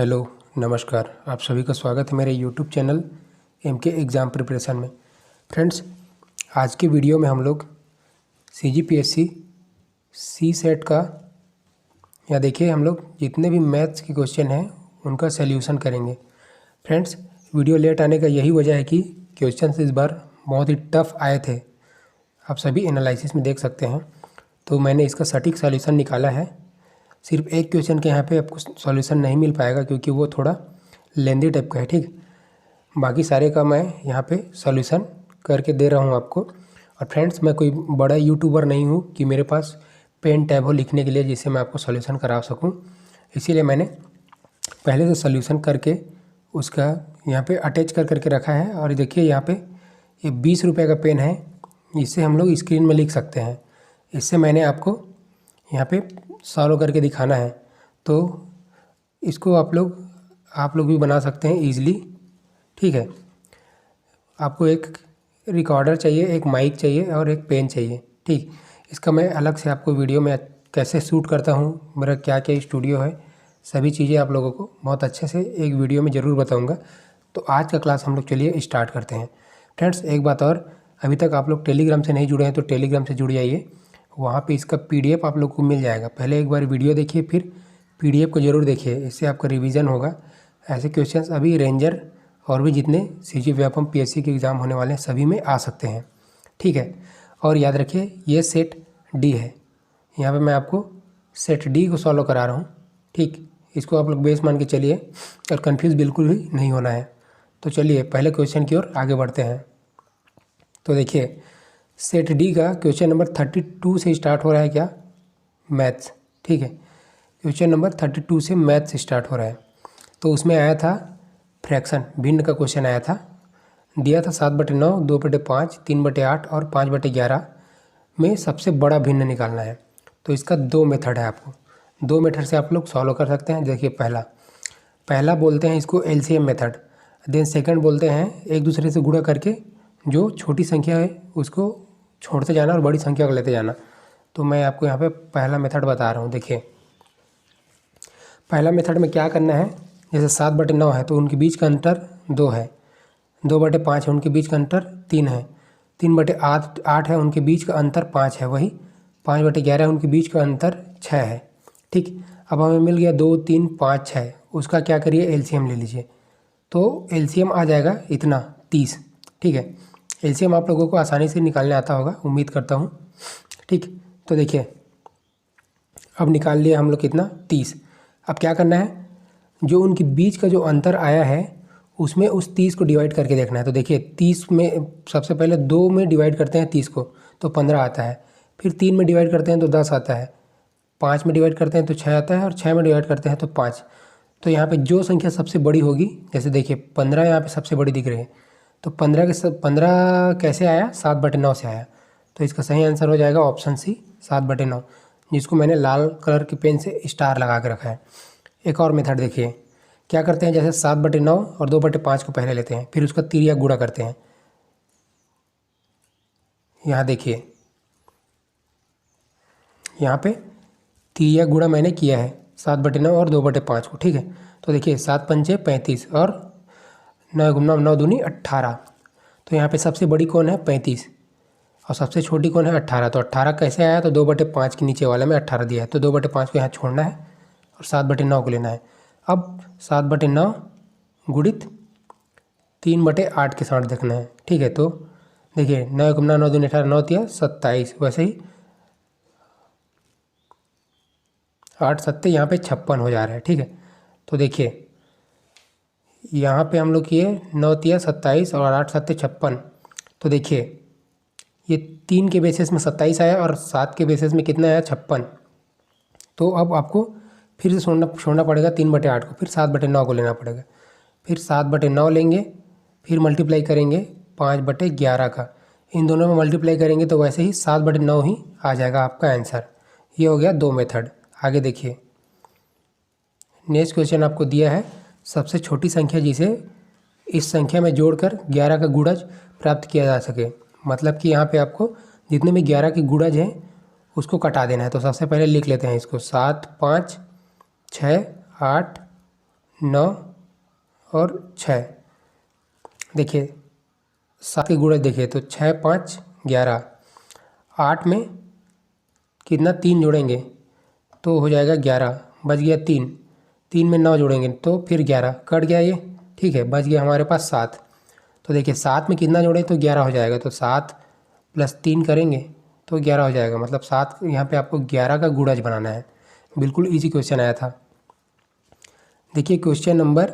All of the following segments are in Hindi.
हेलो, नमस्कार। आप सभी का स्वागत है मेरे YouTube channel MK exam preparation में। फ्रेंड्स, आज के वीडियो में हम लोग सीजीपीएससी सी सेट का देखिए हम लोग जितने भी मैथ्स के क्वेश्चन हैं उनका सल्यूशन करेंगे। फ्रेंड्स, वीडियो लेट आने का यही वजह है कि क्वेश्चन इस बार बहुत ही टफ आए थे। आप सभी एनालिसिस में देख सकते हैं, तो मैंने इसका सटीक सॉल्यूशन निकाला है। सिर्फ एक क्वेश्चन के यहाँ पे आपको सॉल्यूशन नहीं मिल पाएगा क्योंकि वो थोड़ा लेंदी टाइप का है, ठीक। बाकी सारे का मैं यहाँ पे सॉल्यूशन करके दे रहा हूँ आपको। और फ्रेंड्स, मैं कोई बड़ा यूट्यूबर नहीं हूँ कि मेरे पास पेन टैब हो लिखने के लिए जिससे मैं आपको सॉल्यूशन करा सकूँ। इसीलिए मैंने पहले से सॉल्यूशन करके उसका यहाँ पे अटैच कर करके रखा है। और देखिए यहाँ पे ये 20 रुपये का पेन है, इससे हम लोग स्क्रीन में लिख सकते हैं। इससे मैंने आपको यहाँ पे सॉल्व करके दिखाना है, तो इसको आप लोग भी बना सकते हैं ईज़िली, ठीक है। आपको एक रिकॉर्डर चाहिए, एक माइक चाहिए और एक पेन चाहिए, ठीक। इसका मैं अलग से आपको वीडियो में कैसे शूट करता हूँ, मेरा क्या क्या स्टूडियो है, सभी चीज़ें आप लोगों को बहुत अच्छे से एक वीडियो में ज़रूर बताऊँगा। तो आज का क्लास हम लोग चलिए स्टार्ट करते हैं। फ्रेंड्स, एक बात और, अभी तक आप लोग टेलीग्राम से नहीं जुड़े हैं तो टेलीग्राम से जुड़ जाइए। वहाँ पे इसका पीडीएफ आप लोग को मिल जाएगा। पहले एक बार वीडियो देखिए, फिर पीडीएफ को ज़रूर देखिए, इससे आपका रिवीजन होगा। ऐसे क्वेश्चंस अभी रेंजर और भी जितने सीजी व्यापम पीएससी के एग्ज़ाम होने वाले हैं सभी में आ सकते हैं, ठीक है। और याद रखिए, ये सेट डी है। यहाँ पे मैं आपको सेट डी को सॉल्व करा रहा हूँ, ठीक। इसको आप लोग बेस मान के चलिए और कन्फ्यूज़ बिल्कुल भी नहीं होना है। तो चलिए पहले क्वेश्चन की ओर आगे बढ़ते हैं। तो देखिए, सेट डी का क्वेश्चन नंबर 32 से स्टार्ट हो रहा है क्या, मैथ्स, ठीक है। क्वेश्चन नंबर 32 से मैथ्स स्टार्ट हो रहा है। तो उसमें आया था फ्रैक्शन, भिन्न का क्वेश्चन आया था। दिया था 7/9, 2/5, 3/8 और 5/11 में सबसे बड़ा भिन्न निकालना है। तो इसका दो मेथड है, आपको दो मेथड से आप लोग सॉल्व कर सकते हैं। देखिए, पहला बोलते हैं इसको एलसीएम मेथड, देन सेकंड बोलते हैं एक दूसरे से गुणा करके जो छोटी संख्या है उसको छोड़ते जाना और बड़ी संख्या को लेते जाना। तो मैं आपको यहाँ पे पहला मेथड बता रहा हूँ। देखिए, पहला मेथड में क्या करना है, जैसे 7/9 है तो उनके बीच का अंतर 2 है, 2/5 है उनके बीच का अंतर 3 है, 3/8 है उनके बीच का अंतर 5 है, वही 5/11 है उनके बीच का अंतर 6 है, ठीक। अब हमें मिल गया 2, 3, 5, 6, उसका क्या करिए, एलसीएम ले लीजिए। तो एलसीएम आ जाएगा इतना 30, ठीक है। एलसीएम आप लोगों को आसानी से निकालने आता होगा, उम्मीद करता हूँ, ठीक। तो देखिए, अब निकाल लिया हम लोग कितना, 30। अब क्या करना है, जो उनके बीच का जो अंतर आया है उसमें उस 30 को डिवाइड करके देखना है। तो देखिए, 30 में सबसे पहले 2 में डिवाइड करते हैं 30 को तो 15 आता है, फिर 3 में डिवाइड करते हैं तो 10 आता है, 5 में डिवाइड करते हैं तो 6 आता है और 6 में डिवाइड करते हैं तो 5। तो यहाँ पे जो संख्या सबसे बड़ी होगी, जैसे देखिए 15 यहाँ पे सबसे बड़ी दिख रही है, तो 15 कैसे आया, 7/9 से आया। तो इसका सही आंसर हो जाएगा ऑप्शन सी, 7/9, जिसको मैंने लाल कलर के पेन से स्टार लगा के रखा है। एक और मेथड देखिए, क्या करते हैं, जैसे 7/9 और 2/5 को पहले लेते हैं, फिर उसका तिरिया गुणा करते हैं। यहाँ देखिए, यहाँ पे तिरिया गुणा मैंने किया है 7/9 और 2/5 को, ठीक है। तो देखिए, 7 पंचे 35 और 9 गुना 9 दूनी 18। तो यहाँ पे सबसे बड़ी कौन है, 35, और सबसे छोटी कौन है, 18। तो 18 कैसे आया, तो 2/5 के नीचे वाले में 18 दिया है, तो 2/5 को यहाँ छोड़ना है और 7/9 को लेना है। अब 7/9 गुणित 3/8 के साथ देखना है, ठीक है। तो देखिए, 9 गुना 9 दूनी 18, 9 तिया 27, वैसे ही 8 7 यहाँ पे 56 हो जा रहा है, ठीक है। तो देखिए, यहाँ पे हम लोग किए 9 तिया 27 और 8 7 56। तो देखिए, ये 3 के बेसिस में 27 आया और 7 के बेसिस में कितना आया, 56। तो अब आपको फिर से छोड़ना पड़ेगा 3/8 को, फिर 7/9 को लेना पड़ेगा, फिर 7/9 लेंगे, फिर मल्टीप्लाई करेंगे 5/11 का, इन दोनों में मल्टीप्लाई करेंगे तो वैसे ही 7/9 ही आ जाएगा आपका आंसर। ये हो गया दो मेथड। आगे देखिए, नेक्स्ट क्वेश्चन आपको दिया है सबसे छोटी संख्या जिसे इस संख्या में जोड़कर 11 का गुणज प्राप्त किया जा सके। मतलब कि यहाँ पे आपको जितने भी 11 के गुणज हैं उसको कटा देना है। तो सबसे पहले लिख लेते हैं इसको, 7 5 6 8 9 और 6। देखिए 7 के गुणज देखिए तो 6 5 11। 8 में कितना 3 जोड़ेंगे तो हो जाएगा 11, बच गया 3। 3 में 9 जोड़ेंगे तो फिर 11, कट गया ये, ठीक है। बच गया हमारे पास 7। तो देखिए 7 में कितना जोड़े तो 11 हो जाएगा, तो 7 + 3 करेंगे तो 11 हो जाएगा। मतलब 7 यहाँ पे आपको 11 का गुणज बनाना है। बिल्कुल इजी क्वेश्चन आया था। देखिए क्वेश्चन नंबर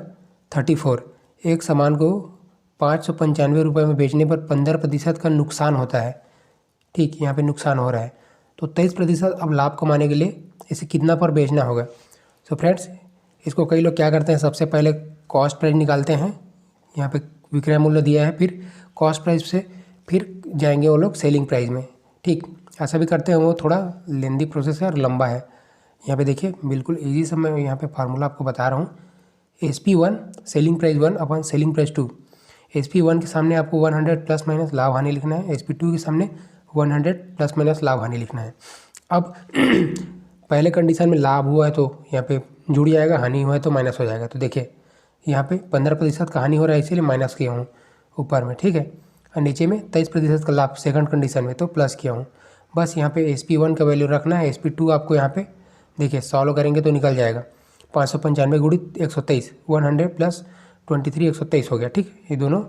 34। एक सामान को 595 रुपये में बेचने पर 15% का नुकसान होता है। ठीक, यहाँ पे नुकसान हो रहा है, तो 23% अब लाभ कमाने के लिए इसे कितना पर बेचना होगा। तो फ्रेंड्स इसको कई लोग क्या करते हैं, सबसे पहले कॉस्ट प्राइस निकालते हैं। यहाँ पे विक्रय मूल्य दिया है, फिर कॉस्ट प्राइस से फिर जाएंगे वो लोग सेलिंग प्राइस में। ठीक, ऐसा भी करते हैं, वो थोड़ा लेंदी प्रोसेस है और लंबा है। यहाँ पे देखिए बिल्कुल इजी से मैं यहाँ पे फार्मूला आपको बता रहा हूँ। SP1 सेलिंग प्राइस 1 अपन सेलिंग प्राइस 2। SP1 के सामने आपको 100 प्लस माइनस लाभ हानि लिखना है। SP2 के सामने 100 प्लस माइनस लाभ हानि लिखना है। अब पहले कंडीशन में लाभ हुआ है तो यहाँ पे जुड़ जाएगा, हानि हुआ है तो माइनस हो जाएगा। तो देखिए यहाँ पे 15% का हानि हो रहा है, इसीलिए माइनस किया हूँ ऊपर में, ठीक है। और नीचे में 23% का लाभ सेकंड कंडीशन में, तो प्लस किया हूँ। बस यहाँ पे SP1 का वैल्यू रखना है। SP2 आपको यहाँ पे देखिए सॉल्व करेंगे तो निकल जाएगा 595 गुणित 123, 100 प्लस 23 123 हो गया। ठीक, ये दोनों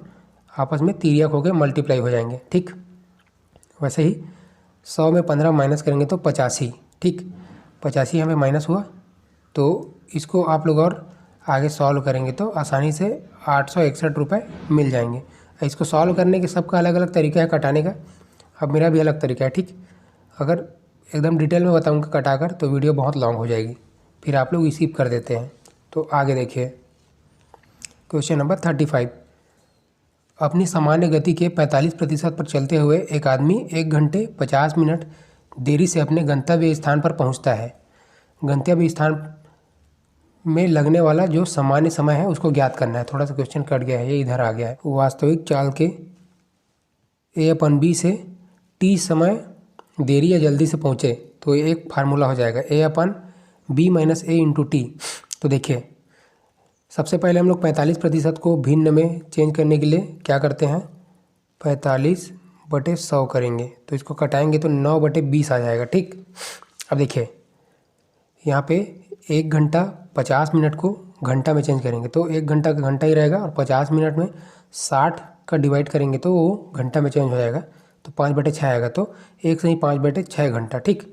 आपस में तिर्यक हो गए, मल्टीप्लाई हो जाएंगे। ठीक, वैसे ही 100 में 15 माइनस करेंगे तो 85। ठीक, 85 यहाँ पे माइनस हुआ, तो इसको आप लोग और आगे सॉल्व करेंगे तो आसानी से 861 रुपये मिल जाएंगे। इसको सॉल्व करने के सबका अलग अलग तरीका है कटाने का। अब मेरा भी अलग तरीका है। ठीक, अगर एकदम डिटेल में बताऊंगा कटाकर तो वीडियो बहुत लॉन्ग हो जाएगी, फिर आप लोग स्किप कर देते हैं। तो आगे देखिए क्वेश्चन नंबर 35। अपनी सामान्य गति के 45% पर चलते हुए एक आदमी 1 घंटे 50 मिनट देरी से अपने गंतव्य स्थान पर पहुंचता है। गंतव्य स्थान में लगने वाला जो सामान्य समय है उसको ज्ञात करना है। थोड़ा सा क्वेश्चन कट गया है, ये इधर आ गया है। वास्तविक चाल के A/B से T समय देरी या जल्दी से पहुँचे तो ये एक फार्मूला हो जाएगा A/B - A × T। तो देखिए सबसे पहले हम लोग 45% को भिन्न में चेंज करने के लिए क्या करते हैं, 45/100 करेंगे, तो इसको कटाएंगे तो 9/20 आ जाएगा। ठीक, अब देखिए यहाँ पे 1 घंटा 50 मिनट को घंटा में चेंज करेंगे तो 1 घंटा का घंटा ही रहेगा, और 50 मिनट में 60 का डिवाइड करेंगे तो वो घंटा में चेंज हो जाएगा, तो 5/6 आएगा। तो 1 से ही 5/6 घंटा। ठीक,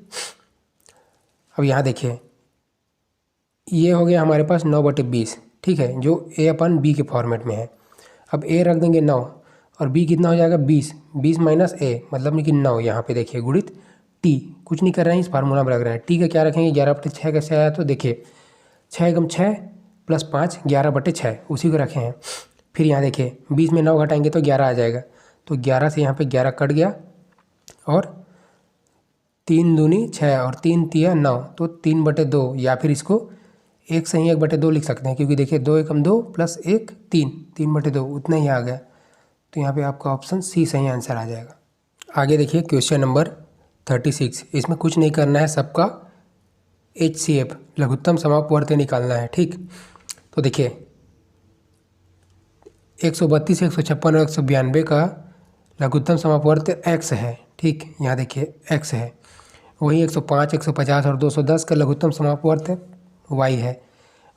अब यहाँ देखिए ये हो गया हमारे पास 9/20। ठीक है, जो A/B के फॉर्मेट में है। अब A रख देंगे 9 और B कितना हो जाएगा 20। 20 - A मतलब कि 9। यहाँ पे देखिए गुणित T, कुछ नहीं कर रहे हैं, इस फार्मूला में रख रहे हैं। T का क्या रखेंगे 11/6 कैसे आया, तो देखिए 6 × 6 + 5 11/6 उसी को रखे हैं। फिर यहाँ देखिए 20 में 9 घटाएंगे तो 11 आ जाएगा, तो 11 से यहाँ पे 11 कट गया, और 3 दूनी 6 और 3 तिया 9, तो 3/2, या फिर इसको 1 से ही 1/2 लिख सकते हैं, क्योंकि देखिए 2 एकम 2 + 1 3, 3/2 उतना ही आ गया। तो यहाँ पे आपका ऑप्शन C सही आंसर आ जाएगा। आगे देखिए क्वेश्चन नंबर 36। इसमें कुछ नहीं करना है, सबका HCF लघुत्तम समापवर्ती निकालना है। ठीक, तो देखिए 132 156 और 192 का लघुत्तम समापवर्ती x है। ठीक, यहाँ देखिए x है। वही 105 150 और 210 का लघुत्तम समापवर्ती y है।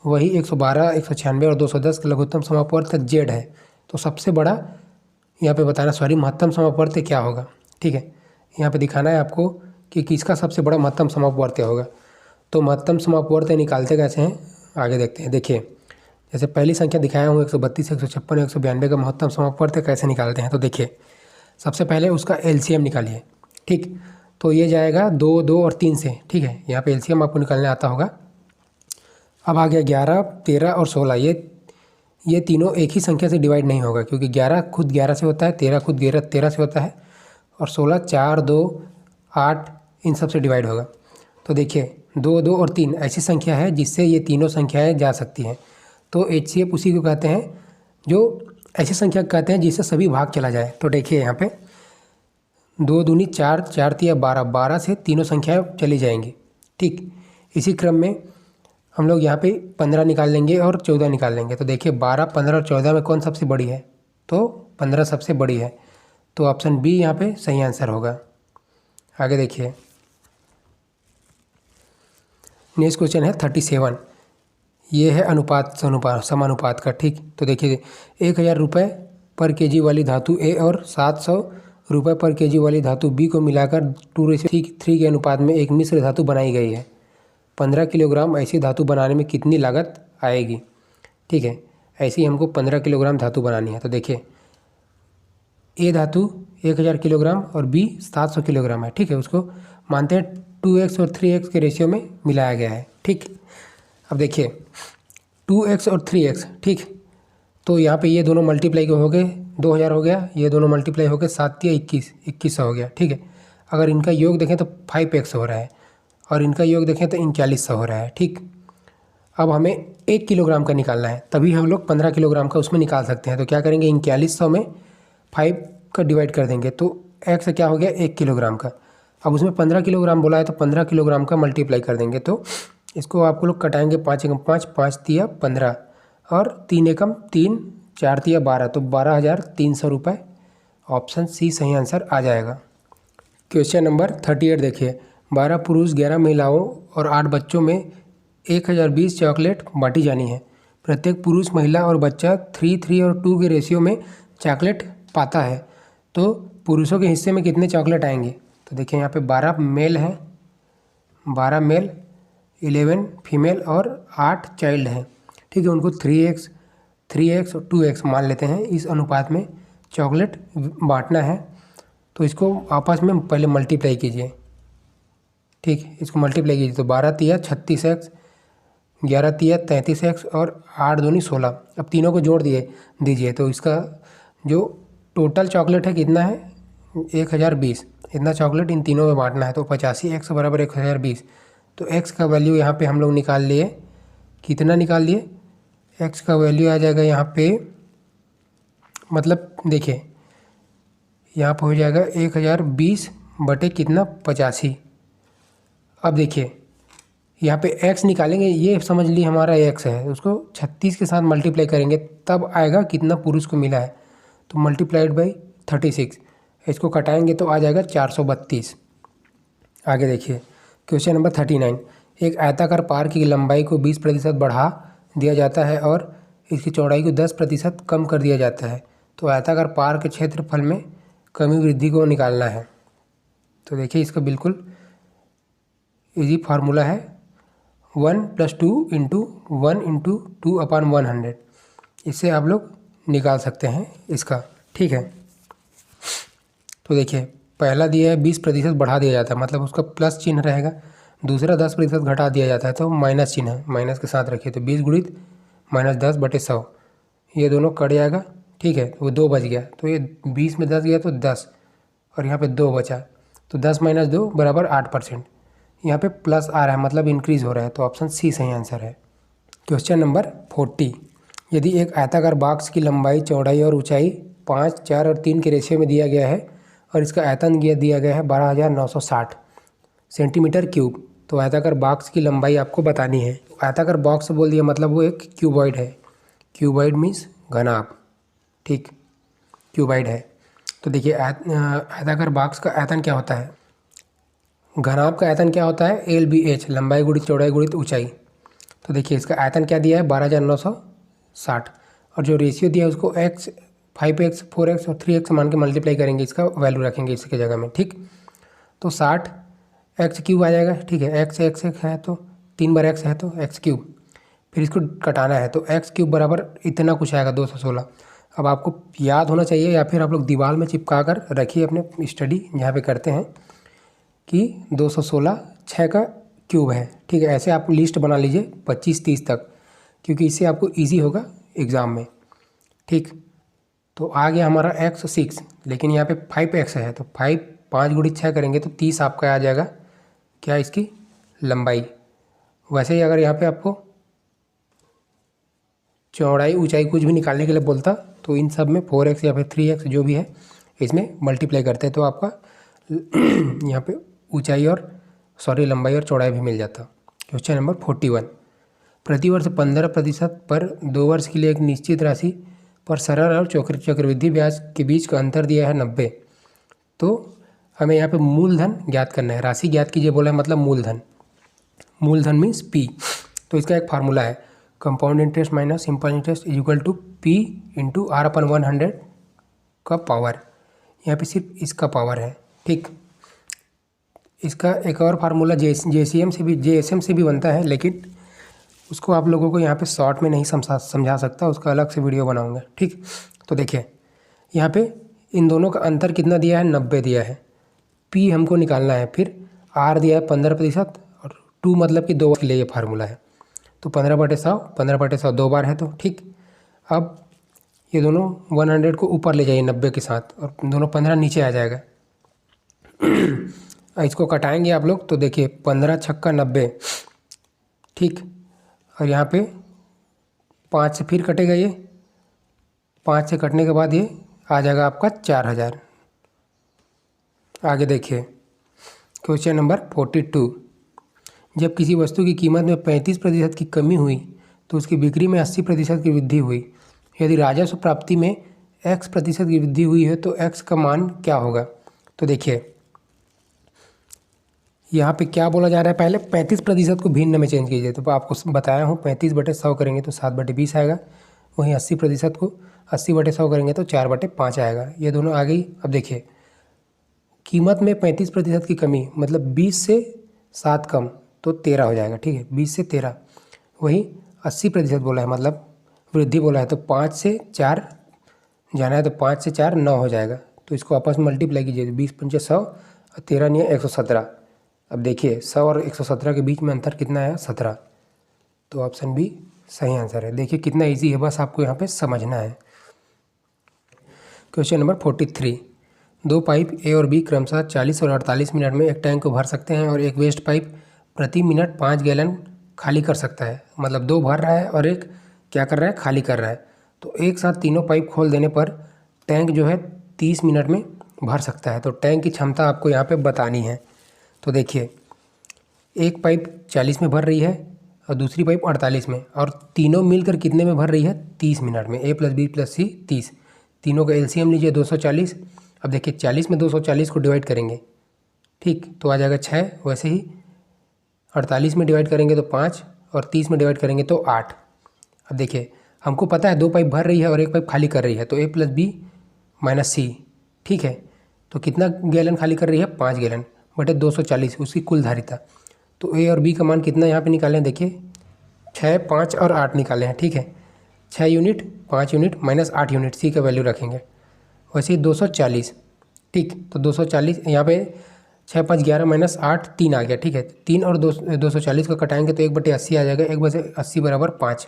वही 112 196 और 210 का लघुत्तम समापवर्ती z है। तो सबसे बड़ा यहाँ पे बताना, महत्तम समापवर्ती क्या होगा। ठीक है, यहाँ पे दिखाना है आपको कि किसका सबसे बड़ा महत्तम समापवर्ती होगा। तो महत्तम समापवर्ती निकालते कैसे हैं, आगे देखते हैं। देखिए जैसे पहली संख्या दिखाया हूँ 132 156 192 का महत्तम समापवर्ती कैसे निकालते हैं। तो देखिए सबसे पहले उसका LCM निकालिए। ठीक, तो ये जाएगा 2 2 और 3 से। ठीक है, यहाँ पे LCM आपको निकालने आता होगा। अब आ गया 11 13 और 16। ये तीनों एक ही संख्या से डिवाइड नहीं होगा, क्योंकि 11 खुद 11 से होता है, 13 खुद 13 से होता है, और 16 4 2 8 इन सब से डिवाइड होगा। तो देखिए 2 2 और 3 ऐसी संख्या है जिससे ये तीनों संख्याएं जा सकती हैं। तो HCF उसी को कहते हैं, जो ऐसी संख्या कहते हैं जिससे सभी भाग चला जाए। तो देखिए यहाँ पे 2 दूनी 4 4 तिया 12, 12 से तीनों संख्याएं चली जाएंगी। ठीक, इसी क्रम में हम लोग यहाँ पे 15 निकाल लेंगे और 14 निकाल लेंगे। तो देखिए 12, 15 और 14 में कौन सबसे बड़ी है, तो 15 सबसे बड़ी है, तो ऑप्शन बी यहाँ पे सही आंसर होगा। आगे देखिए, नेक्स्ट क्वेश्चन है 37। ये है अनुपात समानुपात का, ठीक। तो देखिए 1000 रुपये पर केजी वाली धातु ए और 700 रुपये पर केजी वाली धातु बी को मिलाकर 2:3 के अनुपात में एक मिश्र धातु बनाई गई है। 15 किलोग्राम ऐसी धातु बनाने में कितनी लागत आएगी, ठीक है। ऐसी हमको 15 किलोग्राम धातु बनानी है। तो देखिए ए धातु 1000 किलोग्राम और बी 700 किलोग्राम है, ठीक है। उसको मानते हैं 2x और 3x के रेशियो में मिलाया गया है, ठीक। अब देखिए 2x और 3x, ठीक। तो यहाँ पे ये दोनों मल्टीप्लाई हो गए, 2000 हो गया, ये दोनों मल्टीप्लाई हो गए 7 या 2100 हो गया, ठीक है। अगर इनका योग देखें तो 5x हो रहा है और इनका योग देखें तो 3900 हो रहा है, ठीक। अब हमें 1 किलोग्राम का निकालना है, तभी हम लोग 15 किलोग्राम का उसमें निकाल सकते हैं। तो क्या करेंगे, 4100 में 5 का डिवाइड कर देंगे, तो x क्या हो गया 1 किलोग्राम का। अब उसमें 15 किलोग्राम बोला है तो 15 किलोग्राम का मल्टीप्लाई कर देंगे। तो इसको आपको लोग कटाएंगे, 5 एकम 5, 5 तिया 15 और 3 एकम 3, 4 तिया 12, तो 12,300 रुपये। ऑप्शन सी सही आंसर आ जाएगा। क्वेश्चन नंबर 38 देखिए, 12 पुरुष 11 महिलाओं और 8 बच्चों में 1020 चॉकलेट बांटी जानी है। प्रत्येक पुरुष, महिला और बच्चा 3, 3 और 2 के रेशियो में चॉकलेट पाता है, तो पुरुषों के हिस्से में कितने चॉकलेट आएंगे। तो देखिए यहाँ पे 12 मेल हैं, 12 मेल, 11 फीमेल और 8 चाइल्ड हैं, ठीक है। उनको 3x और 2x मान लेते हैं। इस अनुपात में चॉकलेट बांटना है, तो इसको आपस में पहले मल्टीप्लाई कीजिए, ठीक। इसको मल्टीप्लाई कीजिए तो 12 तिया 36x, 11 तिया 33x और 8 दूनी 16। अब तीनों को जोड़ दीजिए तो इसका जो टोटल चॉकलेट है कितना है 1020। इतना चॉकलेट इन तीनों में बांटना है, तो 85x बराबर 1020। तो x का वैल्यू यहाँ पे हम लोग निकाल लिए, कितना निकाल लिए, x का वैल्यू आ जाएगा यहाँ पे, मतलब देखिए यहाँ पे हो जाएगा 1020 बटे कितना 85। अब देखिए यहाँ पे x निकालेंगे, ये समझ लिए हमारा x है, उसको 36 के साथ मल्टीप्लाई करेंगे तब आएगा कितना पुरुष को मिला है, तो मल्टीप्लाइड बाई 36। इसको कटाएंगे तो आ जाएगा 432। आगे देखिए क्वेश्चन नंबर 39। एक आयताकार पार्क की लंबाई को 20% बढ़ा दिया जाता है और इसकी चौड़ाई को 10% कम कर दिया जाता है, तो आयताकार पार्क के क्षेत्रफल में कमी वृद्धि को निकालना है। तो देखिए इसका बिल्कुल इजी फार्मूला है, 1 + 2 × 1 × 2/100। इससे आप लोग निकाल सकते हैं इसका, ठीक है। तो देखिए पहला दिया है 20% बढ़ा दिया जाता है, मतलब उसका प्लस चिन्ह रहेगा। दूसरा 10% घटा दिया जाता है तो माइनस चिन्ह है, माइनस के साथ रखिए, तो 20 गुणित -10/100, ये दोनों कट जाएगा, ठीक है। तो वो 2 बच गया, तो ये 20 में 10 गया तो 10 और यहाँ पे 2 बचा, तो 10 - 2 बराबर 8%। यहाँ पे प्लस आ रहा है, मतलब इंक्रीज़ हो रहा है, तो ऑप्शन सी सही आंसर है। Question number 40। यदि एक आयताकार बॉक्स की लंबाई, चौड़ाई और ऊंचाई 5, 4 और 3 के रेशियो में दिया गया है और इसका आयतन दिया गया है 12,960 सेंटीमीटर क्यूब, तो आयताकार बॉक्स की लंबाई आपको बतानी है। आयताकार बॉक्स बोल दिया मतलब वो एक क्यूबॉइड है, क्यूबॉइड मीन्स घनाभ, ठीक, क्यूबॉइड है। तो देखिए आयताकार बॉक्स का आयतन क्या होता है, घनाभ का आयतन क्या होता है LBH, लंबाई गुणित चौड़ाई गुणित ऊंचाई। तो देखिए इसका आयतन क्या दिया है 12,960 और जो रेशियो दिया है उसको x, 5x, 4x और 3x मान के मल्टीप्लाई करेंगे, इसका वैल्यू रखेंगे इसके जगह में, ठीक। तो 60 x क्यूब आ जाएगा, ठीक है। x है तो 3 बार x है तो x क्यूब, फिर इसको कटाना है तो x क्यूब बराबर इतना कुछ आएगा 216। अब आपको याद होना चाहिए या फिर आप लोग दीवार में चिपका कर रखिए अपने स्टडी जहाँ पे करते हैं कि 216 6 का क्यूब है, ठीक है। ऐसे आप लिस्ट बना लीजिए 25-30 तक, क्योंकि इससे आपको इजी होगा एग्ज़ाम में, ठीक। तो आ गया हमारा x 6, लेकिन यहाँ पे 5x है, तो 5 गुणित 6 करेंगे तो 30 आपका आ जाएगा क्या इसकी लंबाई। वैसे ही अगर यहाँ पे आपको चौड़ाई ऊंचाई कुछ भी निकालने के लिए बोलता तो इन सब में 4x या फिर 3x जो भी है इसमें मल्टीप्लाई करते हैं, तो आपका यहाँ पे ऊंचाई और लंबाई और चौड़ाई भी मिल जाता। Question number 41। प्रतिवर्ष 15% पर 2 वर्ष के लिए एक निश्चित राशि पर सरल और चक्रवृद्धि ब्याज के बीच का अंतर दिया है 90। तो हमें यहाँ पे मूलधन ज्ञात करना है, राशि ज्ञात कीजिए बोला है, मतलब मूलधन। मूलधन मीन्स पी। तो इसका एक फार्मूला है, compound interest minus simple interest is equal to P into R upon 100 का पावर। यहाँ पे सिर्फ इसका पावर है, ठीक। इसका एक और फार्मूला जेएसएम से भी बनता है, लेकिन उसको आप लोगों को यहाँ पे शॉर्ट में नहीं समझा सकता, उसका अलग से वीडियो बनाऊंगा, ठीक। तो देखिए यहाँ पे इन दोनों का अंतर कितना दिया है, 90 दिया है। पी हमको निकालना है, फिर आर दिया है 15% और 2 मतलब कि 2 के लिए ये फार्मूला है। तो 15/100 2 बार है, तो ठीक। अब ये दोनों 100 को ऊपर ले जाइए 90 के साथ, और दोनों 15 नीचे आ जाएगा। इसको कटाएंगे आप लोग, तो देखिए 15 छक्का 90, ठीक। और यहाँ पे 5 से फिर कटेगा, ये 5 से कटने के बाद ये आ जाएगा आपका 4000। आगे देखिए क्वेश्चन नंबर 42। जब किसी वस्तु की कीमत में 35% की कमी हुई तो उसकी बिक्री में 80% की वृद्धि हुई। यदि राजस्व प्राप्ति में x% की वृद्धि हुई है तो x का मान क्या होगा। तो देखिए यहाँ पे क्या बोला जा रहा है, पहले 35% को भिन्न में चेंज कीजिए। तो आपको बताया हूँ 35/100 करेंगे तो 7/20 आएगा। वहीं 80% को 80/100 करेंगे तो 4/5 आएगा। ये दोनों आ गई। अब देखिए कीमत में 35% की कमी मतलब 20 से 7 कम तो 13 हो जाएगा, ठीक है। 20 से 13। वहीं 80% बोला है, मतलब वृद्धि बोला है, तो 5 से 4 जाना है, तो 5 से 4 9 हो जाएगा। तो इसको आपस में मल्टीप्लाई कीजिए, 20 पंचे 100 और 13 नहीं है 117। अब देखिए 100 और 117 के बीच में अंतर कितना है, 17। तो ऑप्शन बी सही आंसर है। देखिए कितना इजी है, बस आपको यहाँ पे समझना है। Question number 43। 2 पाइप ए और बी क्रमशः 40 और 48 मिनट में एक टैंक को भर सकते हैं और एक वेस्ट पाइप प्रति मिनट 5 गैलन खाली कर सकता है। मतलब 2 भर रहा है और एक क्या कर रहा है, खाली कर रहा है। तो एक साथ तीनों पाइप खोल देने पर टैंक जो है 30 मिनट में भर सकता है। तो टैंक की क्षमता आपको यहाँ पे बतानी है। तो देखिए एक पाइप 40 में भर रही है और दूसरी पाइप 48 में, और तीनों मिलकर कितने में भर रही है, 30 मिनट में। a + b + c 30। तीनों का एलसीएम लीजिए 240। अब देखिए 40 में 240 को डिवाइड करेंगे, ठीक, तो आ जाएगा 6। वैसे ही 48 में डिवाइड करेंगे तो 5 और 30 में डिवाइड करेंगे तो 8। अब देखिए हमको पता है 2 पाइप भर रही है और एक पाइप खाली कर रही है, तो a + b - c, ठीक है। तो कितना गैलन खाली कर रही है, 5 गैलन बटे 240 उसकी कुल धारिता। तो ए और बी का मान कितना यहाँ पे निकालें, देखिए 6, 5 और 8 निकाले हैं, ठीक है। 6 यूनिट, 5 यूनिट माइनस 8 यूनिट, सी का वैल्यू रखेंगे। वैसे ही 240, ठीक। तो 240 यहाँ पे 6, 5, 11 माइनस 8 3 आ गया, ठीक है। 3 और 240 को कटाएंगे तो 1/80 आ जाएगा। 1/80 = 5।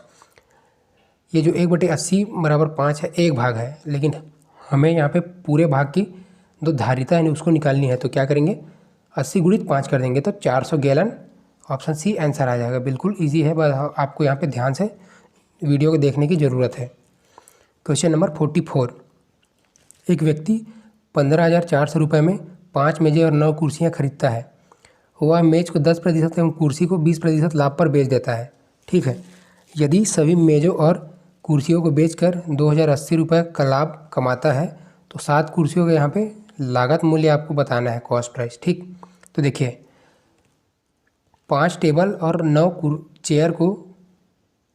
ये जो 1/80 = 5 है, एक भाग है, लेकिन हमें यहाँ पे पूरे भाग की जो धारिता है उसको निकालनी है। तो क्या करेंगे, 80 × 5 कर देंगे तो 400 गैलन। ऑप्शन सी आंसर आ जाएगा। बिल्कुल इजी है, बस आपको यहाँ पे ध्यान से वीडियो को देखने की ज़रूरत है। Question number 44। एक व्यक्ति 15,400 रुपये में 5 मेज़ें और 9 कुर्सियाँ खरीदता है। वह मेज़ को 10% एवं कुर्सी को 20% लाभ पर बेच देता है, ठीक है। यदि सभी मेज़ों और कुर्सियों को बेचकर 2,080 रुपये का लाभ कमाता है तो 7 कुर्सियों का यहाँ पे लागत मूल्य आपको बताना है, कॉस्ट प्राइस, ठीक। तो देखिए 5 टेबल और 9 चेयर को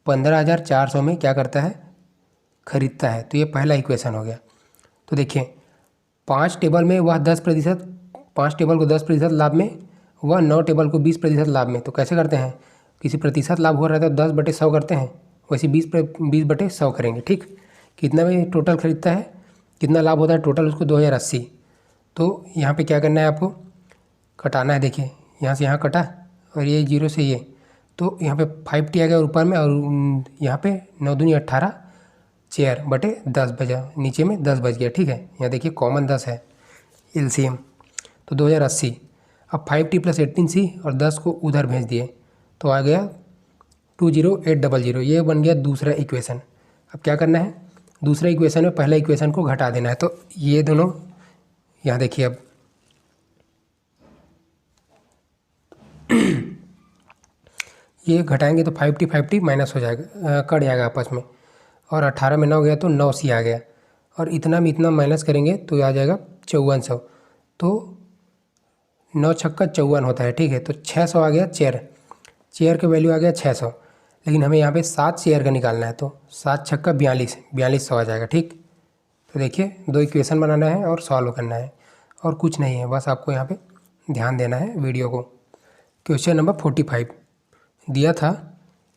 15,400 में क्या करता है, खरीदता है। तो ये पहला इक्वेशन हो गया। तो देखिए 5 टेबल में वह 10%, 5 टेबल को 10% लाभ में, वह 9 टेबल को 20% लाभ में। तो कैसे करते हैं, किसी प्रतिशत लाभ हो रहा है तो 10/100 करते हैं, वैसे 20/100 करेंगे, ठीक। कितना में टोटल खरीदता है, कितना लाभ होता है टोटल उसको, 2,080। तो यहाँ पे क्या करना है, आपको कटाना है। देखिए यहाँ से यहाँ कटा और ये 0 से ये, तो यहाँ पे 5t आ गया ऊपर में, और यहाँ पे 9 दूनी 18 चेयर बटे 10 बजा, नीचे में 10 बच गया, ठीक है। यहाँ देखिए कॉमन 10 है, एलसीएम तो 2,080। अब 5t + 18c और 10 को उधर भेज दिए तो आ गया 20800। ये बन गया दूसरा इक्वेशन। अब क्या करना है, दूसरा इक्वेशन में पहला इक्वेशन को घटा देना है। तो ये दोनों यहाँ देखिए, अब ये घटाएंगे तो 50 माइनस हो जाएगा, कट जाएगा आपस में। और 18 में 9 गया तो 9C आ गया, और इतना में इतना माइनस करेंगे तो आ जाएगा 5400। तो 9 छक्का 54 होता है, ठीक है। तो 600 आ गया चेयर का वैल्यू आ गया 600, लेकिन हमें यहाँ पे 7 चेयर का निकालना है, तो 7 छक्का 4200 आ जाएगा, ठीक। तो देखिए 2 इक्वेशन बनाना है और सॉल्व करना है, और कुछ नहीं है, बस आपको यहाँ पे ध्यान देना है वीडियो को। क्वेश्चन नंबर 45 दिया था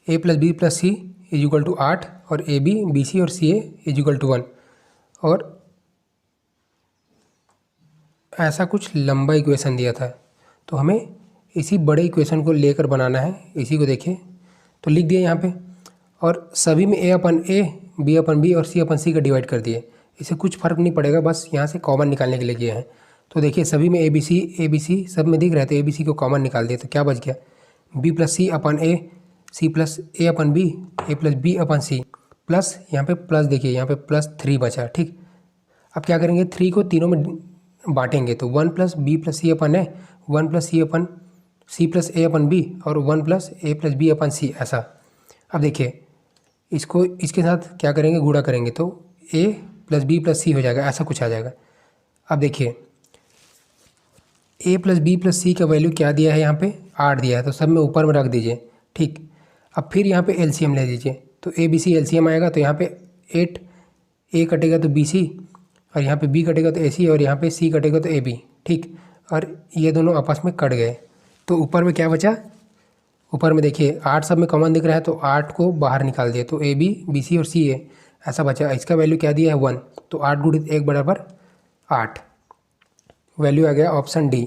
a + b + c = 8 और ab bc और ca = 1, और ऐसा कुछ लंबा इक्वेशन दिया था। तो हमें इसी बड़े इक्वेशन को लेकर बनाना है। इसी को देखिए, तो लिख दिए यहाँ पे, और सभी में a/a b/b और c/c का डिवाइड कर दिए। इससे कुछ फ़र्क नहीं पड़ेगा, बस यहाँ से कॉमन निकालने के लिए किए हैं। तो देखिए सभी में a b c सब में दिख रहा है, तो a b c को कॉमन निकाल दिए, तो क्या बच गया b + c/a c + a/b a + b/c plus यहाँ पे प्लस, देखिए यहाँ पे +3 बचा, ठीक। अब क्या करेंगे, 3 को तीनों में बांटेंगे, तो 1 + b + c/a 1 + c + a/b और 1 + a + b/c, ऐसा। अब देखिए इसको इसके साथ क्या करेंगे, गुणा करेंगे, तो a + b + c हो जाएगा, ऐसा कुछ आ जाएगा। अब देखिए a + b + c का वैल्यू क्या दिया है, यहाँ पे 8 दिया है, तो सब में ऊपर में रख दीजिए, ठीक। अब फिर यहाँ पे एलसीएम ले लीजिए, तो a b c एलसीएम आएगा, तो यहाँ पे 8 a कटेगा तो bc, और यहाँ पे b कटेगा तो ac, और यहाँ पे c कटेगा तो ab, ठीक। और ये दोनों आपस में कट गए, तो ऊपर में क्या बचा, ऊपर में देखिए 8 सब में कॉमन दिख रहा है, तो 8 को बाहर निकाल दिए, तो ab bc और ca ऐसा बचा। इसका वैल्यू क्या दिया है 1, तो 8 × 1 = 8, वैल्यू आ गया ऑप्शन डी।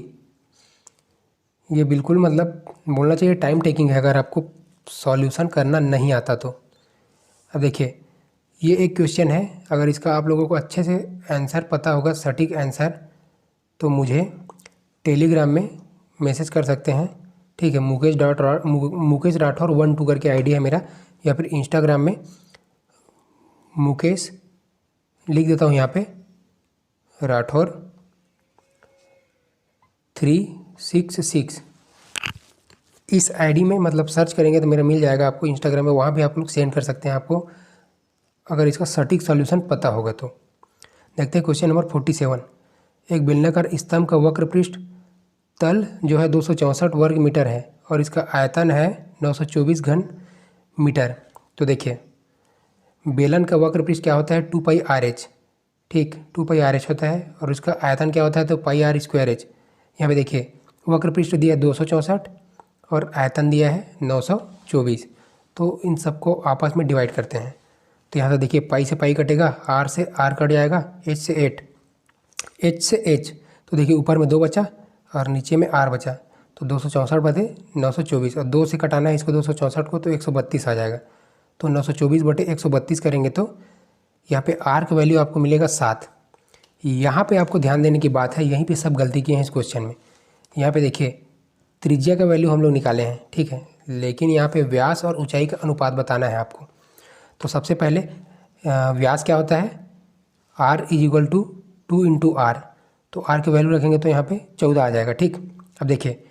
ये बिल्कुल मतलब बोलना चाहिए टाइम टेकिंग है अगर आपको सॉल्यूशन करना नहीं आता तो। अब देखिए ये एक क्वेश्चन है, अगर इसका आप लोगों को अच्छे से आंसर पता होगा, सटीक आंसर, तो मुझे टेलीग्राम में मैसेज कर सकते हैं, ठीक है। मुकेश राठौर 12 करके आईडी है मेरा, या फिर इंस्टाग्राम में मुकेश लिख देता हूँ यहाँ पे, राठौर 366, इस आईडी में मतलब सर्च करेंगे तो मेरा मिल जाएगा आपको इंस्टाग्राम में, वहाँ भी आप लोग सेंड कर सकते हैं आपको, अगर इसका सटीक सॉल्यूशन पता होगा तो। देखते हैं क्वेश्चन नंबर 47। एक बेलनाकार स्तंभ का वक्र पृष्ठ तल जो है 264 वर्ग मीटर है, और इसका आयतन है 924 घन मीटर। तो देखिए बेलन का वक्र पृष्ठ क्या होता है, 2πr/h, ठीक, 2πr/h होता है, और उसका आयतन क्या होता है, तो πr²h। यहाँ पे देखिए वक्र पृष्ठ दिया 264 और आयतन दिया है 924, तो इन सबको आपस में डिवाइड करते हैं। तो यहाँ से देखिए पाई से पाई कटेगा, आर से आर कट जाएगा, एच से एच से एच, तो देखिए ऊपर में 2 बचा और नीचे में आर बचा, तो 264 बटे 924, और 2 से कटाना है इसको 264 को, तो 132 आ जाएगा। तो 924 बटे 132 करेंगे तो यहाँ पे आर का वैल्यू आपको मिलेगा 7। यहाँ पे आपको ध्यान देने की बात है, यहीं पे सब गलती की है इस क्वेश्चन में। यहाँ पे देखिए त्रिज्या का वैल्यू हम लोग निकाले हैं, ठीक है, लेकिन यहाँ पे व्यास और ऊंचाई का अनुपात बताना है आपको। तो सबसे पहले व्यास क्या होता है, r = 2 × r, तो r की वैल्यू रखेंगे तो यहाँ पे 14 आ जाएगा, ठीक। अब देखिए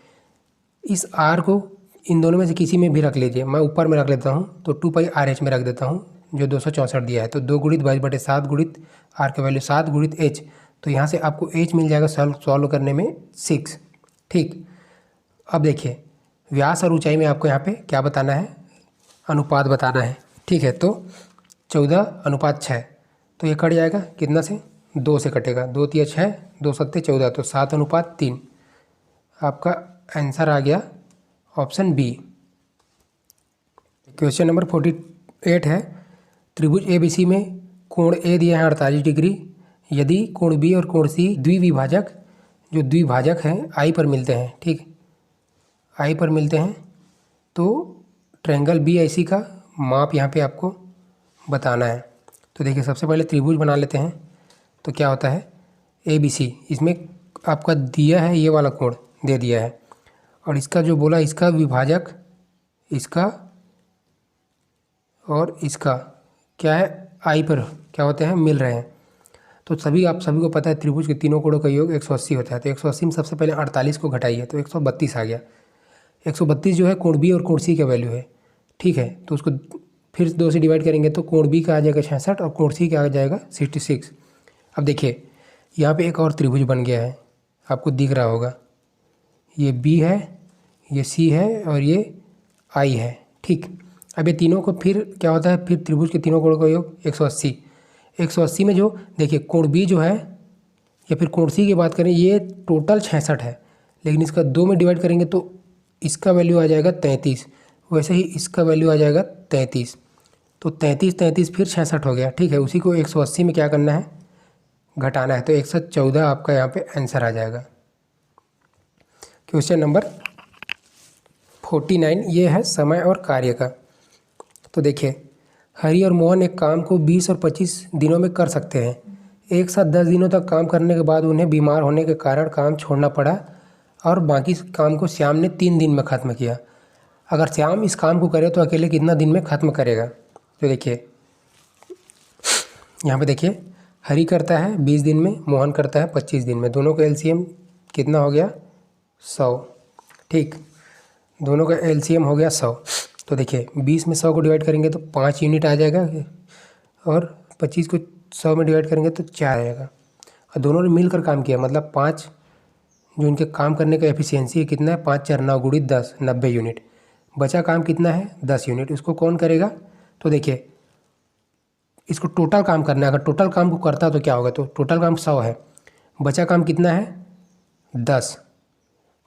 इस r को इन दोनों में से किसी में भी रख लीजिए, मैं ऊपर में रख लेता हूँ, तो 2πr/h में रख देता हूँ, जो 264 दिया है, तो 2 × 22 बटे 7 × r का वैल्यू 7 × h, तो यहाँ से आपको h मिल जाएगा सॉल्व करने में 6, ठीक। अब देखिए व्यास और ऊंचाई में आपको यहाँ पे क्या बताना है, अनुपात बताना है, ठीक है। तो 14:6, तो ये कट जाएगा कितना से, 2 से कटेगा, 2 × 3 = 6, 2 × 7 = 14, तो 7:3 आपका आंसर आ गया ऑप्शन बी। क्वेश्चन नंबर 48 है, त्रिभुज ABC में कोण A दिया है 48 डिग्री, यदि कोण B और कोण C द्विभाजक हैं I पर मिलते हैं, ठीक, I पर मिलते हैं, तो ट्रायंगल BIC का माप यहाँ पे आपको बताना है। तो देखिए सबसे पहले त्रिभुज बना लेते हैं, तो क्या होता है ABC, इसमें आपका दिया है ये वाला कोण दे दिया है, और इसका जो बोला इसका विभाजक, इसका और इसका क्या है I पर क्या होते हैं, मिल रहे हैं। तो सभी को पता है त्रिभुज के तीनों कोणों का योग 180 होता है, तो 180 में सबसे पहले 48 को घटाइए, तो 132 आ गया। 132 जो है कोण बी और कोण सी का वैल्यू है, ठीक है। तो उसको फिर 2 से डिवाइड करेंगे तो कोण बी का आ जाएगा 66 और कोण सी का आ जाएगा 66। अब देखिए यहाँ पे एक और त्रिभुज बन गया है, आपको दिख रहा होगा, ये बी है, ये सी है और ये आई है, ठीक। अब ये तीनों को फिर क्या होता है, फिर त्रिभुज के तीनों कोणों का योग 180। 180 में जो देखिए कोण बी जो है या फिर कोण सी की बात करें, ये टोटल 66 है, लेकिन इसका 2 में डिवाइड करेंगे तो इसका वैल्यू आ जाएगा 33, वैसे ही इसका वैल्यू आ जाएगा 33। तो 33 फिर 66 हो गया, ठीक है। उसी को 180 में क्या करना है, घटाना है, तो 114 आपका यहाँ पे आंसर आ जाएगा। क्वेश्चन नंबर 49 ये है समय और कार्य का। तो देखिए हरि और मोहन एक काम को 20 और 25 दिनों में कर सकते हैं। एक साथ 10 दिनों तक काम करने के बाद उन्हें बीमार होने के कारण काम छोड़ना पड़ा और बाकी काम को श्याम ने 3 दिन में ख़त्म किया। अगर श्याम इस काम को करे तो अकेले कितना दिन में ख़त्म करेगा। तो देखिए यहाँ पे देखिए हरि करता है 20 दिन में, मोहन करता है 25 दिन में, दोनों का एलसीएम कितना हो गया 100, ठीक। दोनों का एलसीएम हो गया 100। तो देखिए 20 में 100 को डिवाइड करेंगे तो 5 यूनिट आ जाएगा और 25 को 100 में डिवाइड करेंगे तो 4 आएगा। और दोनों ने मिलकर काम किया, मतलब 5 जो इनके काम करने का एफिशिएंसी है कितना है, 5 4 9 गुणित 10 90 यूनिट। बचा काम कितना है 10 यूनिट, उसको कौन करेगा। तो देखिए इसको टोटल काम करना है, अगर टोटल काम को करता तो क्या होगा, तो टोटल काम 100 है, बचा काम कितना है 10,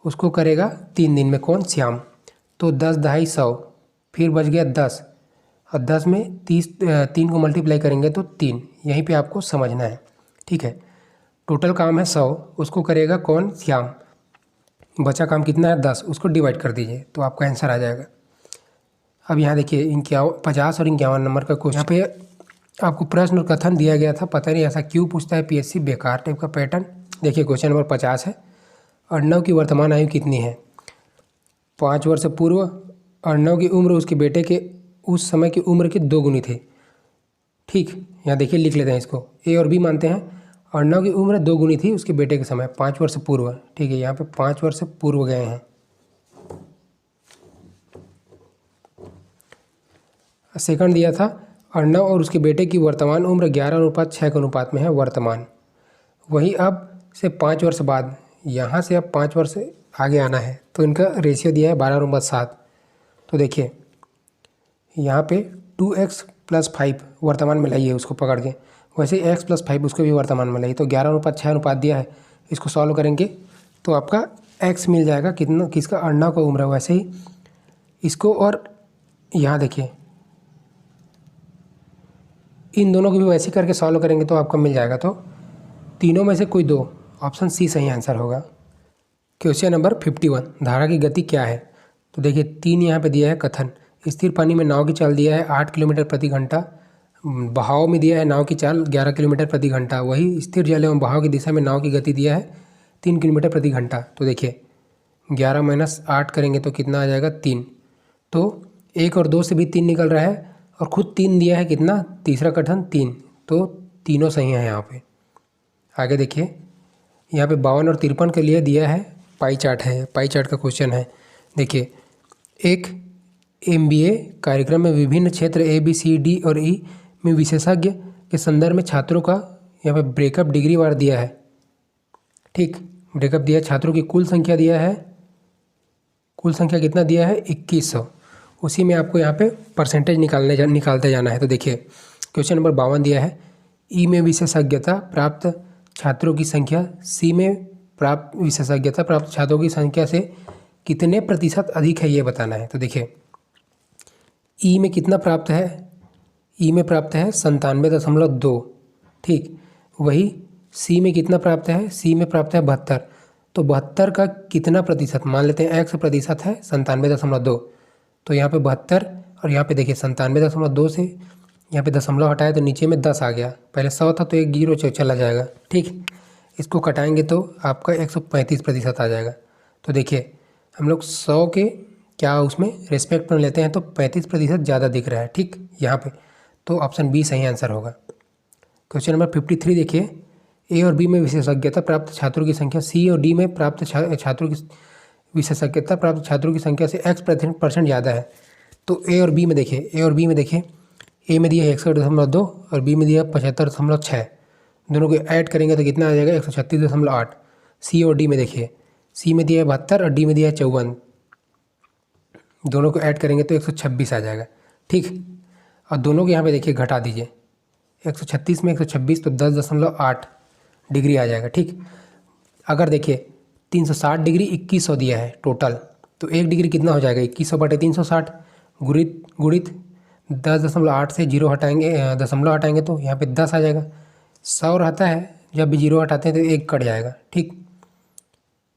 उसको करेगा 3 दिन में, कौन श्याम। तो 10 दहाई 100, फिर बच गया 10 और 10 में 3 को मल्टीप्लाई करेंगे तो 3, यहीं पे आपको समझना है, ठीक है। टोटल काम है 100, उसको करेगा कौन श्याम, बचा काम कितना है 10, उसको डिवाइड कर दीजिए तो आपका आंसर आ जाएगा। अब यहाँ देखिए 50 और 51 नंबर का क्वेश्चन, यहाँ पे आपको प्रश्न और कथन दिया गया था, पता नहीं ऐसा क्यों पूछता है पीएससी, बेकार टाइप का पैटर्न। देखिए क्वेश्चन नंबर 50 है, अर्णव की वर्तमान आयु कितनी है। 5 वर्ष पूर्व अर्णव की उम्र उसके बेटे के उस समय की उम्र के 2 गुनी थी, ठीक। यहाँ देखिए लिख लेते हैं इसको, ए और बी मानते हैं। अर्णव की उम्र 2 गुनी थी उसके बेटे के समय, 5 वर्ष पूर्व, ठीक है। यहाँ पे 5 वर्ष पूर्व गए हैं। सेकंड दिया था अर्णव और उसके बेटे की वर्तमान उम्र 11:6 के अनुपात में है वर्तमान। वही अब से 5 वर्ष बाद, यहाँ से अब 5 वर्ष आगे आना है तो इनका रेशियो दिया है 12:7। तो देखिए यहाँ पे 2x + 5 वर्तमान में लाइए उसको पकड़ के, वैसे x + 5 उसको भी वर्तमान में लाइए, तो 11:6 अनुपात दिया है। इसको सॉल्व करेंगे तो आपका x मिल जाएगा कितना, किसका, अर्णव का उम्र है। वैसे ही इसको और यहाँ देखिए इन दोनों को भी वैसे करके सॉल्व करेंगे तो आपका मिल जाएगा। तो तीनों में से कोई 2, ऑप्शन सी सही आंसर होगा। क्वेश्चन नंबर 51, धारा की गति क्या है। तो देखिए 3 यहाँ पे दिया है कथन, स्थिर पानी में नाव की चाल दिया है 8 किलोमीटर प्रति घंटा, बहाव में दिया है नाव की चाल 11 किलोमीटर प्रति घंटा। वही स्थिर जल एवं बहाव की दिशा में नाव की गति दिया है 3 किलोमीटर प्रति घंटा। तो देखिए 11 - 8 करेंगे तो कितना आ जाएगा 3, तो 1 और 2 से भी 3 निकल रहा है और खुद 3 दिया है कितना, तीसरा कथन 3, तो तीनों सही हैं यहाँ पे। आगे देखिए यहाँ पे 52 और 53 के लिए दिया है पाई चार्ट है, पाई चार्ट का क्वेश्चन है। देखिए एक MBA कार्यक्रम में विभिन्न क्षेत्र A B C D और E में विशेषज्ञ के संदर्भ में छात्रों का यहाँ पे ब्रेकअप डिग्री वार दिया है, ठीक। ब्रेकअप दिया है, छात्रों की कुल संख्या दिया है, कुल संख्या कितना दिया है 2100, उसी में आपको यहाँ पे परसेंटेज निकालते जाना है। तो देखिए क्वेश्चन नंबर 52 दिया है, ई में विशेषज्ञता प्राप्त छात्रों की संख्या सी में प्राप्त विशेषज्ञता प्राप्त छात्रों की संख्या से कितने प्रतिशत अधिक है ये बताना है। तो देखिए ई में कितना प्राप्त है, ई में प्राप्त है 97.2, ठीक। वही सी में कितना प्राप्त है, सी में प्राप्त है 72, तो 72 का कितना प्रतिशत, मान लेते हैं 100% है 97.2, तो यहाँ पे 72 और यहाँ पे देखिए 97.2 से यहाँ पे दशमलव हटाए तो नीचे में 10 आ गया, पहले 100 था तो एक 0 चला जाएगा, ठीक। इसको कटाएंगे तो आपका 135% आ जाएगा। तो देखिए हम लोग 100 के क्या उसमें रेस्पेक्ट में लेते हैं तो 35% ज़्यादा दिख रहा है, ठीक यहाँ पे, तो ऑप्शन बी सही आंसर होगा। क्वेश्चन नंबर 53 देखिए, ए और बी में विशेषज्ञता प्राप्त छात्रों की संख्या सी और डी में प्राप्त छात्रों की विशेषज्ञता प्राप्त छात्रों की संख्या से x% ज़्यादा है। तो ए और बी में देखिए, ए में दिया है 61.2 और बी में दिया है 75.6। दोनों को ऐड करेंगे तो कितना आ जाएगा 136.8। सी और डी में देखिए, सी में दिया है 72 और डी में दिया है 54। दोनों को ऐड करेंगे तो 126 आ जाएगा। ठीक, और दोनों को यहाँ पे देखिए घटा दीजिए, 136 में 126 तो 10.8 डिग्री आ जाएगा। ठीक, अगर देखिए 360 डिग्री 2100 दिया है टोटल, तो 1 डिग्री कितना हो जाएगा 2100/360 गुणित 10.8 से 0 हटाएंगे, दशमलव हटाएंगे तो यहाँ पे 10 आ जाएगा। 100 रहता है, जब भी 0 हटाते हैं तो 1 कट जाएगा। ठीक,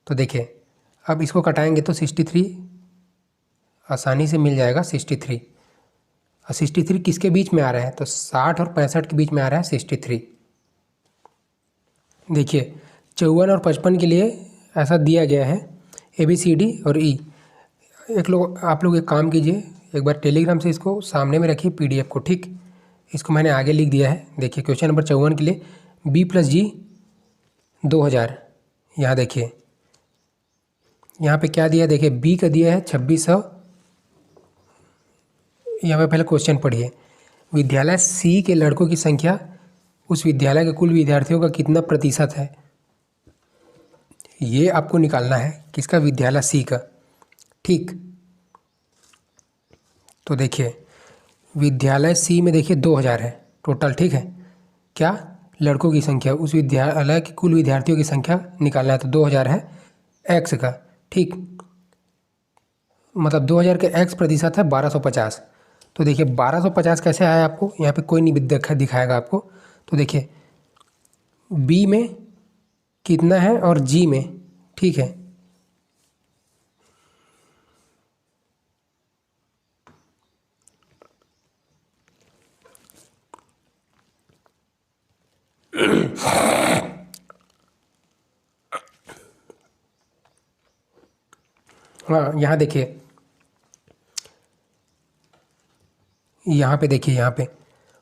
तो देखिए अब इसको कटाएंगे तो 63 आसानी से मिल जाएगा। 63 और 63 किसके बीच में आ रहा है, तो 60 और 65 के बीच में आ रहा है 63। देखिए 54 और 55 के लिए ऐसा दिया गया है ABCD और E। आप लोग एक काम कीजिए, एक बार टेलीग्राम से इसको सामने में रखिए PDF को। ठीक, इसको मैंने आगे लिख दिया है। देखिए क्वेश्चन नंबर 54 के लिए B + G 2000। यहाँ देखिए, यहाँ पे क्या दिया है, देखिए B का दिया है 2600। यहाँ पे पहले क्वेश्चन पढ़िए, विद्यालय C के लड़कों की संख्या उस विद्यालय के कुल विद्यार्थियों का कितना प्रतिशत है। ये आपको निकालना है, किसका, विद्यालय C का। ठीक, तो देखिए विद्यालय C में देखिए 2000 है टोटल। ठीक है, क्या, लड़कों की संख्या, उस विद्यालय के कुल विद्यार्थियों की संख्या निकालना है, तो 2000 है x का। ठीक, मतलब 2000 के x प्रतिशत है 1250। तो देखिए 1250 कैसे आया आपको, यहाँ पे कोई नहीं दिखाएगा आपको। तो देखिए B में कितना है और G में, ठीक है, हाँ यहाँ देखिए, यहाँ पे देखिए, यहाँ पे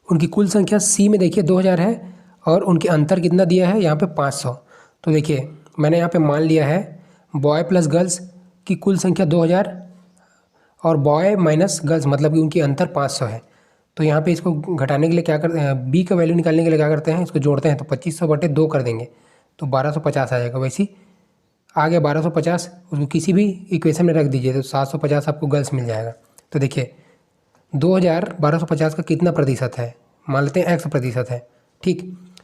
उनकी कुल संख्या C में देखिए 2000 है और उनके अंतर कितना दिया है यहाँ पे 500। तो देखिए मैंने यहाँ पे मान लिया है बॉय प्लस गर्ल्स की कुल संख्या 2000 और बॉय माइनस गर्ल्स, मतलब कि उनकी अंतर 500 है। तो यहाँ पे इसको घटाने के लिए क्या करते हैं, B का वैल्यू निकालने के लिए क्या करते हैं, इसको जोड़ते हैं तो 2500/2 कर देंगे तो 1250 आ जाएगा। वैसे आ गया 1250, उसको किसी भी इक्वेशन में रख दीजिए तो 750 आपको गर्ल्स मिल जाएगा। तो देखिए 2000 1250 का कितना प्रतिशत है, मान लेते हैं x प्रतिशत है। ठीक,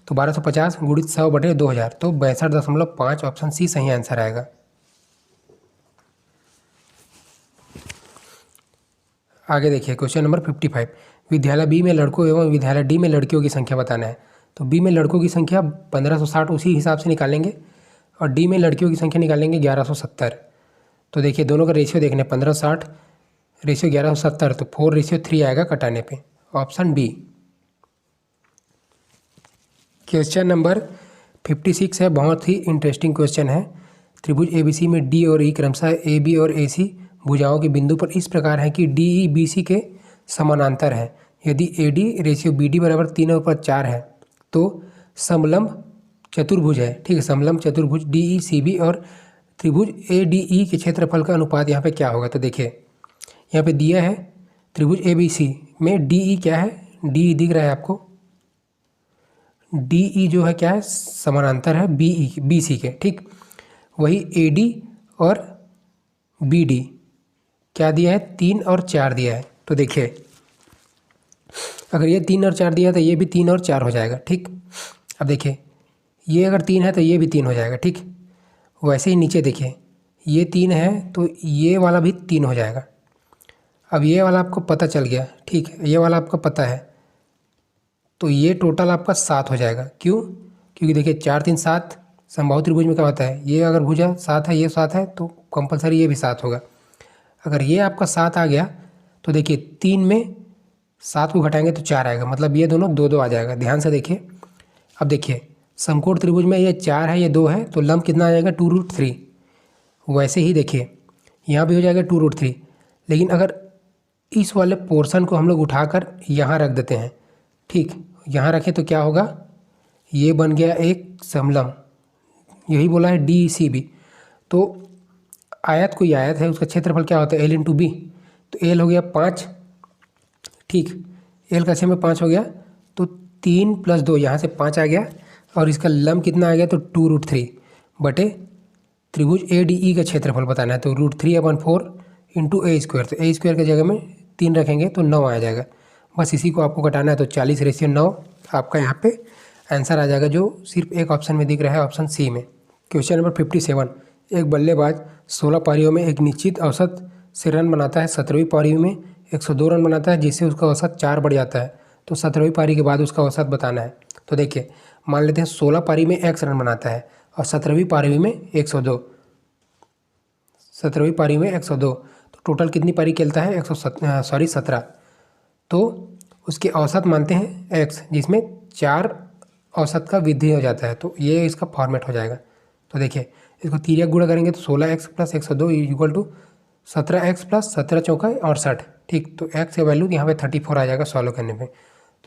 तो 1250 गुणित 100/2000 तो 62.5। ऑप्शन C सही आंसर आएगा। आगे देखिए क्वेश्चन नंबर 55, विद्यालय B में लड़कों एवं विद्यालय D में लड़कियों की संख्या बताना है। तो B में लड़कों की संख्या 1560 उसी हिसाब से निकालेंगे और D में लड़कियों की संख्या निकालेंगे 1170। तो देखिए दोनों का रेशियो देखने, 1560 रेशियो 1170 तो 4:3 आएगा कटाने पे, ऑप्शन B। क्वेश्चन नंबर 56 है, बहुत ही इंटरेस्टिंग क्वेश्चन है। त्रिभुज ABC में D और E क्रमशः AB और AC भुजाओं के बिंदु पर इस प्रकार है कि DE BC के समानांतर है। यदि AD रेशियो BD बराबर 3/4 है तो समलंब चतुर्भुज है। ठीक है, समलंब चतुर्भुज DE CB और त्रिभुज ADE के क्षेत्रफल का अनुपात यहाँ पे क्या होगा। तो देखिए यहाँ पे दिया है त्रिभुज ABC में DE क्या है, DE दिख रहा है आपको, DE जो है क्या है, समानांतर है BC के। ठीक, वही AD और BD क्या दिया है, 3 और 4 दिया है। तो देखिए अगर ये 3 और 4 दिया है तो ये भी 3 और 4 हो जाएगा। ठीक, अब देखिए ये अगर 3 है तो ये भी 3 हो जाएगा। ठीक, वैसे ही नीचे देखिए ये 3 है तो ये वाला भी 3 हो जाएगा। अब ये वाला आपको पता चल गया, ठीक है, ये वाला आपको पता है, तो ये टोटल आपका 7 हो जाएगा। क्यों, क्योंकि देखिए 4 3 7 समबाहु त्रिभुज में क्या होता है, ये अगर भुजा 7 है, ये 7 है तो कंपलसरी ये भी 7 होगा। अगर ये आपका 7 आ गया तो देखिए 3 में 7 को घटाएंगे तो 4 आएगा, मतलब ये दोनों 2 2 आ जाएगा। ध्यान से देखिए, अब देखिए समकोण त्रिभुज में ये 4 है, ये 2 है, तो लंब कितना आ जाएगा 2√3। वैसे ही देखिए यहाँ भी हो जाएगा 2√3, लेकिन अगर इस वाले पोर्शन को हम लोग उठाकर यहाँ रख देते हैं, ठीक, यहाँ रखें तो क्या होगा, ये बन गया एक समलंब, यही बोला है DECB। तो आयत कोई आयत है, उसका क्षेत्रफल क्या होता है L इंटू बी। तो L हो गया 5, ठीक, L का 6 में 5 हो गया, तो 3 + 2 यहाँ से 5 आ गया, और इसका लंब कितना आ गया, तो 2√3 बटे त्रिभुज ADE का क्षेत्रफल बताना है। तो √3/4 इंटू A², तो A² की जगह में 3 रखेंगे तो 9 आ जाएगा। बस इसी को आपको घटाना है, तो 40/9 आपका यहाँ पे आंसर आ जाएगा, जो सिर्फ एक ऑप्शन में दिख रहा है, ऑप्शन सी में। क्वेश्चन नंबर 57, एक बल्लेबाज 16 पारियों में एक निश्चित औसत से रन बनाता है, 17वीं पारी में 102 रन बनाता है, जिससे उसका औसत 4 बढ़ जाता है। तो 17वीं पारी के बाद उसका औसत बताना है। तो देखिए, मान लेते हैं 16 पारी में x रन बनाता है और 17वीं पारी में 102, 17वीं पारी में 102, तो टोटल कितनी पारी खेलता है, 17। तो उसके औसत मानते हैं x, जिसमें 4 औसत का वृद्धि हो जाता है। तो ये इसका फॉर्मेट हो जाएगा। तो देखिए, इसको तिर्यक गुणा करेंगे तो 16x + 102 = 17x + 17 चौका 68, ठीक। तो x का वैल्यू यहाँ पे 34 आ जाएगा सॉल्व करने पे।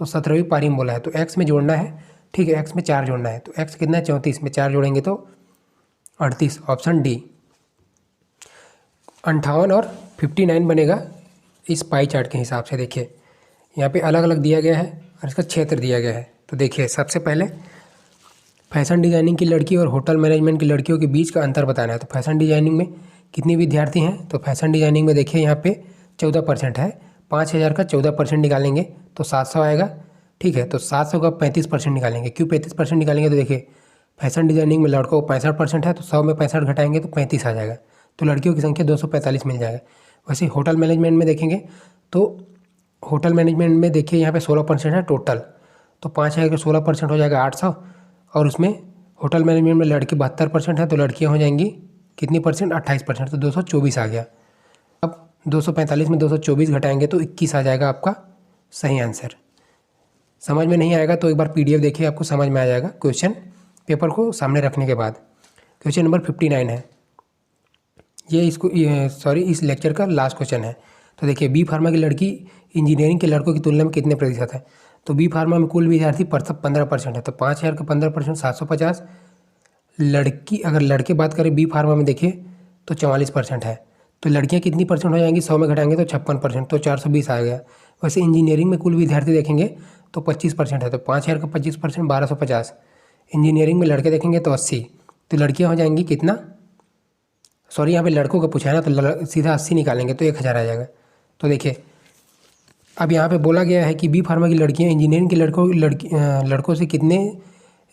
तो 17वीं पारी में बोला है, तो x में जोड़ना है, ठीक है, x में 4 जोड़ना है। तो x कितना है, 34 में 4 जोड़ेंगे तो 38, ऑप्शन डी। 58 और 59 बनेगा इस पाई चार्ट के हिसाब से। देखिए, यहाँ पे अलग अलग दिया गया है और इसका क्षेत्र दिया गया है। तो देखिए, सबसे पहले फैशन डिज़ाइनिंग की लड़की और होटल मैनेजमेंट की लड़कियों के बीच का अंतर बताना है। तो फैशन डिज़ाइनिंग में कितने विद्यार्थी हैं, तो फैशन डिज़ाइनिंग में देखिए यहाँ पे 14% है। 5000 का 14% निकालेंगे तो 700 आएगा, ठीक है। तो 700 का 35% निकालेंगे। क्यों 35% निकालेंगे, तो देखिए फैशन डिज़ाइनिंग में लड़कों को 65% है, तो 100 में 65 घटाएंगे तो 35 आ जाएगा। तो लड़कियों की संख्या 245 मिल जाएगा। वैसे होटल मैनेजमेंट में देखेंगे तो होटल मैनेजमेंट में देखिए यहाँ पे 16% है टोटल, तो 5000 का 16% हो जाएगा 800, और उसमें होटल मैनेजमेंट में लड़के 72% है, तो लड़कियाँ हो जाएंगी कितनी परसेंट, 28%, तो 224 आ गया। अब 245 में 224 घटाएंगे तो 21 आ जाएगा आपका सही आंसर। समझ में नहीं आएगा तो एक बार PDF देखिए, आपको समझ में आ जाएगा क्वेश्चन पेपर को सामने रखने के बाद। क्वेश्चन नंबर 59 है, इस लेक्चर का लास्ट क्वेश्चन है। तो देखिए, बी फार्मा की लड़की इंजीनियरिंग के लड़कों की तुलना में कितने प्रतिशत है। तो बी फार्मा में कुल विद्यार्थी 15% है, तो 5000 का 15% 750। लड़की, अगर लड़के बात करें बी फार्मा में देखिए तो 44% है, तो लड़कियां कितनी परसेंट हो जाएंगी, 100 में घटाएंगे तो 56%, तो 420 आ गया। वैसे इंजीनियरिंग में कुल विद्यार्थी देखेंगे तो 25% है, तो 5000 का 25% 1250। इंजीनियरिंग में लड़के देखेंगे तो 80, तो लड़कियाँ हो जाएंगी कितना, सॉरी यहाँ पे लड़कों का पूछा है ना, तो सीधा 80 निकालेंगे तो 1000 आ जाएगा। तो देखिए, अब यहाँ पे बोला गया है कि बी फार्मा की लड़कियाँ इंजीनियरिंग के लड़कों से कितने,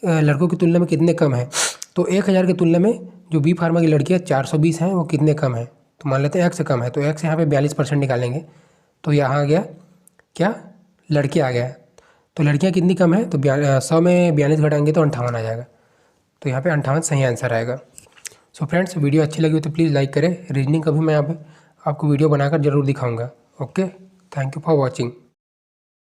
लड़कों की तुलना में कितने कम है। तो 1000 की तुलना में जो बी फार्मा की लड़कियाँ 420 हैं, वो कितने कम है, तो मान लेते हैं x कम है, तो x यहाँ पे 42% निकालेंगे तो यहाँ आ गया क्या, लड़के आ गया। तो लड़कियाँ कितनी कम है, तो 100 में 42 घटाएंगे तो 58 आ जाएगा। तो यहाँ पे 58 सही आंसर आएगा। सो फ्रेंड्स, वीडियो अच्छी लगी हो तो प्लीज़ लाइक करें। रीजनिंग का भी मैं यहाँ पे आपको वीडियो बनाकर ज़रूर दिखाऊँगा। Okay, thank you for watching.